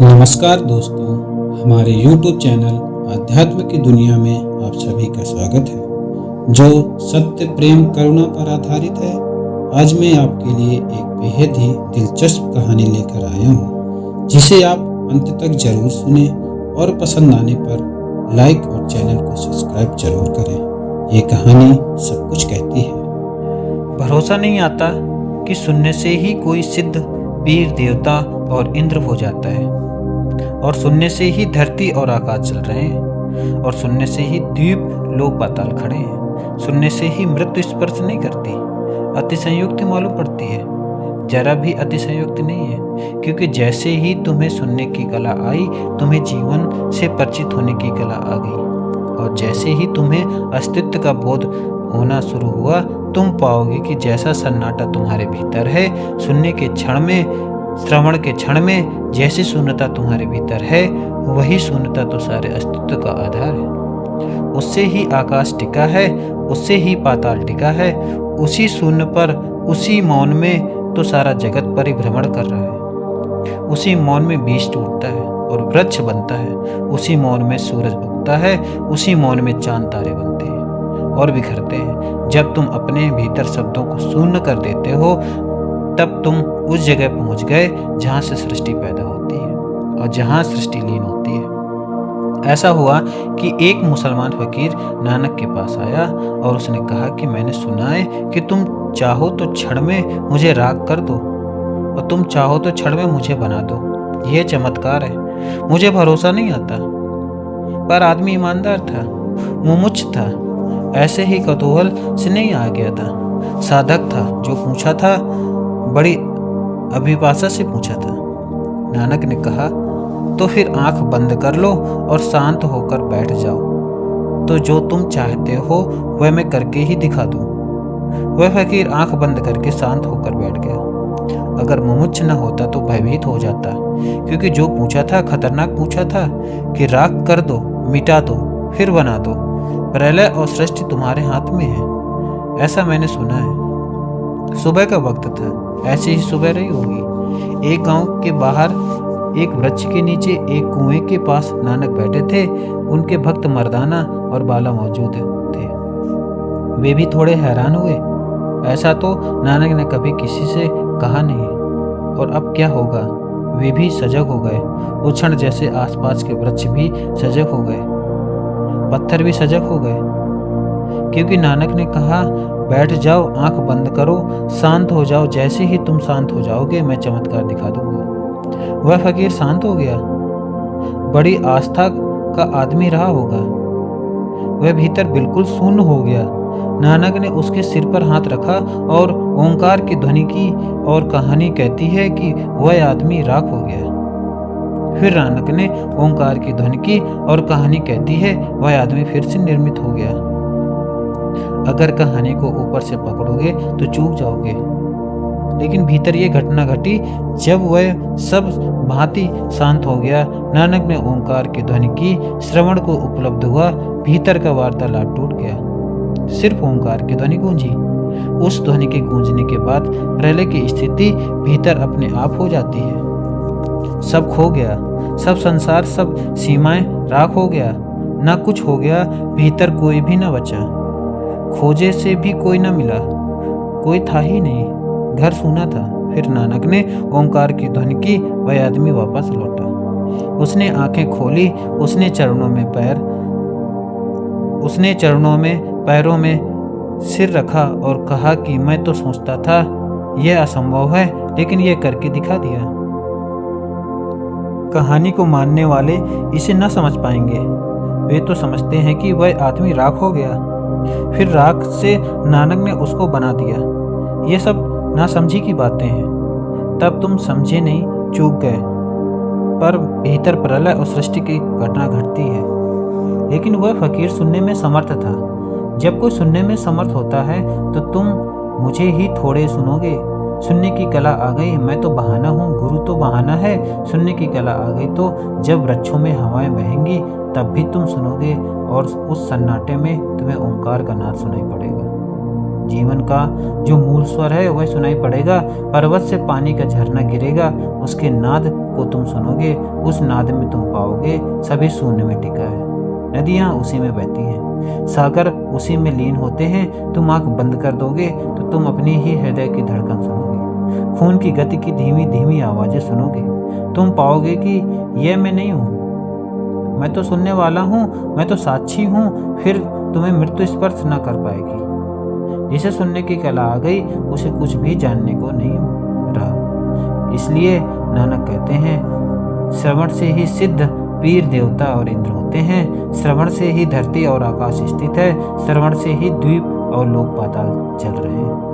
नमस्कार दोस्तों, हमारे YouTube चैनल आध्यात्म की दुनिया में आप सभी का स्वागत है, जो सत्य, प्रेम, करुणा पर आधारित है। आज मैं आपके लिए एक बेहद ही दिलचस्प कहानी लेकर आया हूँ, जिसे आप अंत तक जरूर सुने और पसंद आने पर लाइक और चैनल को सब्सक्राइब जरूर करें। ये कहानी सब कुछ कहती है। भरोसा नहीं आता कि सुनने से ही कोई सिद्ध, वीर, देवता और इंद्र हो जाता है, और सुनने से ही धरती और आकाश चल रहे हैं, और सुनने से ही द्वीप, लोक, पाताल खड़े हैं। सुनने से ही मृत्यु स्पर्श नहीं करती, अतिशयोक्ति मालूम पड़ती है। जरा भी अतिशयोक्ति नहीं है, क्योंकि जैसे ही तुम्हें सुनने की कला आई, तुम्हें जीवन से परिचित होने की कला आ गई, और जैसे ही तुम्हें अस्तित्व का बोध होना शुरू हुआ, तुम पाओगे कि जैसा सन्नाटा तुम्हारे भीतर है, सुनने के क्षण में, श्रवण के क्षण में जैसी शून्यता तुम्हारे भीतर है, वही शून्यता तो सारे अस्तित्व का आधार है। उससे ही आकाश टिका है, उससे ही पाताल टिका है। उसी शून्य पर, उसी मौन में तो सारा जगत परिभ्रमण कर रहा है। उसी मौन में बीज टूटता है और वृक्ष बनता है। उसी मौन में सूरज उगता है। उसी मौन में चांद तारे बनते हैं और बिखरते हैं। जब तुम अपने भीतर शब्दों को शून्य कर देते हो, तब तुम उस जगह पहुंच गए जहां से सृष्टि पैदा होती है और जहां सृष्टि लीन होती है। ऐसा हुआ कि एक मुसलमान फकीर नानक के पास आया और उसने कहा कि मैंने सुना है कि तुम चाहो तो क्षण में मुझे राख कर दो, और तुम चाहो तो क्षण में मुझे बना दो। यह चमत्कार है। मुझे भरोसा नहीं आता। पर आदमी ईमानदार था, मुमुक्ष था, ऐसे ही कौतूहल से नहीं आ गया था। साधक था, जो पूछा था बड़ी अभिलाषा से पूछा था। नानक ने कहा, तो फिर आंख बंद कर लो और शांत होकर बैठ जाओ, तो जो तुम चाहते हो वह मैं करके ही दिखा दूं। वह फकीर आंख बंद करके शांत होकर बैठ गया। अगर मुमुक्ष न होता तो भयभीत हो जाता, क्योंकि जो पूछा था खतरनाक पूछा था कि राख कर दो, मिटा दो, फिर बना दो। प्रलय और सृष्टि तुम्हारे हाथ में है, ऐसा मैंने सुना है। सुबह का वक्त था, ऐसी ही सुबह रही होगी। एक गांव के बाहर एक वृक्ष के नीचे एक कुएं के पास नानक बैठे थे। उनके भक्त मर्दाना और बाला मौजूद थे। वे भी थोड़े हैरान हुए। ऐसा तो नानक ने कभी किसी से कहा नहीं। और अब क्या होगा? वे भी सजग हो गए। उस क्षण जैसे आसपास के वृक्ष भी सजग हो गए, पत्थर भी सजग हो गए, क्योंकि नानक ने कहा, बैठ जाओ, आंख बंद करो, शांत हो जाओ। जैसे ही तुम शांत हो जाओगे, मैं चमत्कार दिखा दूंगा। वह फकीर शांत हो गया। बड़ी आस्था का आदमी रहा होगा। वह भीतर बिल्कुल शून्य हो गया। नानक ने उसके सिर पर हाथ रखा और ओंकार की ध्वनि की, और कहानी कहती है कि वह आदमी राख हो गया। फिर नानक ने ओंकार की ध्वनि की, और कहानी कहती है वह आदमी फिर से निर्मित हो गया। अगर कहानी को ऊपर से पकड़ोगे तो चूक जाओगे, लेकिन भीतर ये घटना घटी जब वह सब भांति शांत हो गया। नानक ने ओंकार की ध्वनि की, श्रवण को उपलब्ध हुआ, भीतर का वार्तालाप टूट गया। सिर्फ ओंकार की ध्वनि गूंजी। उस ध्वनि के गूंजने के बाद प्रलय की स्थिति भीतर अपने आप हो जाती है। सब खो गया, सब संसार, सब सीमाएं राख हो गया। ना कुछ हो गया, भीतर कोई भी न बचा। खोजे से भी कोई न मिला, कोई था ही नहीं, घर सूना था। फिर नानक ने ओंकार की ध्वनि की, वह आदमी वापस लौटा। उसने आंखें खोली, उसने चरणों में पैरों में सिर रखा और कहा कि मैं तो सोचता था यह असंभव है, लेकिन यह करके दिखा दिया। कहानी को मानने वाले इसे न समझ पाएंगे। वे तो समझते हैं कि वह आदमी राख हो गया, फिर राख से नानक ने उसको बना दिया। ये सब नासमझी की बातें हैं। तब तुम समझे नहीं, चूक गए। पर भीतर प्रलय और सृष्टि की घटना घटती है। लेकिन वह फकीर सुनने में समर्थ था। जब कोई सुनने में समर्थ होता है तो तुम मुझे ही थोड़े सुनोगे। सुनने की कला आ गई, मैं तो बहाना हूँ, गुरु तो बहाना है। सुनने की कला आ गई तो जब वृक्षों में हवाएं बहेंगी तब भी तुम सुनोगे, और उस सन्नाटे में तुम्हें ओंकार का नाद सुनाई पड़ेगा। जीवन का जो मूल स्वर है वह सुनाई पड़ेगा। पर्वत से पानी का झरना गिरेगा, उसके नाद को तुम सुनोगे, उस नाद में तुम पाओगे सभी शून्य में टिका है। नदियाँ उसी में बहती हैं, सागर उसी में लीन होते हैं। तुम आंख बंद कर दोगे तो तुम अपनी ही हृदय की धड़कन सुनोगे, खून की गति की धीमी धीमी आवाजें सुनोगे। तुम पाओगे कि यह मैं नहीं हूँ, मैं तो सुनने वाला हूँ, मैं तो साक्षी हूँ। फिर तुम्हें मृत्यु स्पर्श न कर पाएगी। जिसे सुनने की कला आ गई उसे कुछ भी जानने को नहीं रहा। इसलिए नानक कहते हैं, श्रवण से ही सिद्ध पीर देवता और इंद्र होते हैं। श्रवण से ही धरती और आकाश स्थित है। श्रवण से ही द्वीप और लोक पाताल चल रहे हैं।